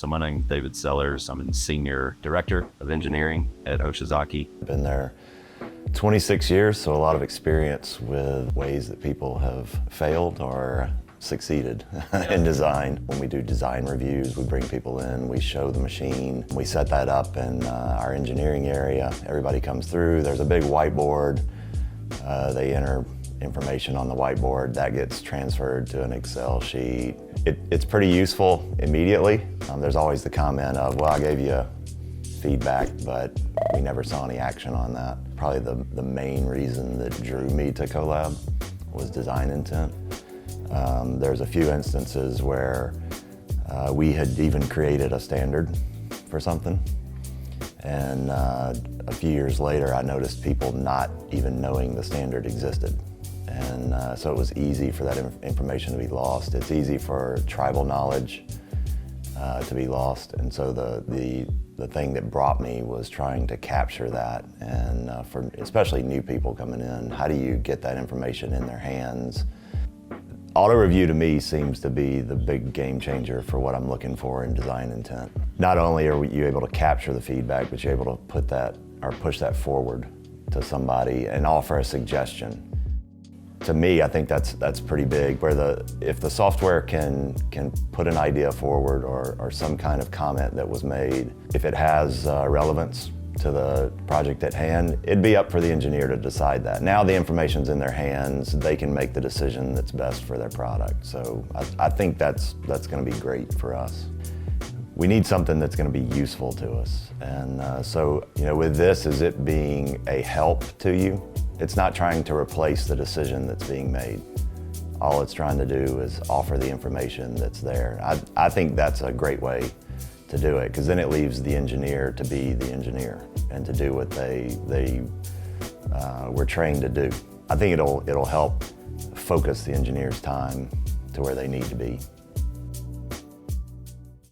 So my name's David Sellers. I'm a Senior Director of Engineering at Hoshizaki. Been there 26 years, so a lot of experience with ways that people have failed or succeeded in design. When we do design reviews, we bring people in, we show the machine, we set that up in our engineering area. Everybody comes through, there's a big whiteboard. They enter information on the whiteboard, that gets transferred to an Excel sheet. It's pretty useful immediately. There's always the comment of, well, I gave you feedback, but we never saw any action on that. Probably the main reason that drew me to CoLab was design intent. There's a few instances where we had even created a standard for something, and a few years later I noticed people not even knowing the standard existed. And so it was easy for that information to be lost. It's easy for tribal knowledge to be lost. And so the thing that brought me was trying to capture that. And for especially new people coming in, how do you get that information in their hands? AutoReview to me seems to be the big game changer for what I'm looking for in design intent. Not only are you able to capture the feedback, but you're able to put that or push that forward to somebody and offer a suggestion. To me, I think that's pretty big, where if the software can put an idea forward or some kind of comment that was made, if it has relevance to the project at hand, it'd be up for the engineer to decide that. Now the information's in their hands, they can make the decision that's best for their product. So I think that's gonna be great for us. We need something that's gonna be useful to us. And so, with this, is it being a help to you? It's not trying to replace the decision that's being made. All it's trying to do is offer the information that's there. I think that's a great way to do it, because then it leaves the engineer to be the engineer and to do what they were trained to do. I think it'll help focus the engineer's time to where they need to be.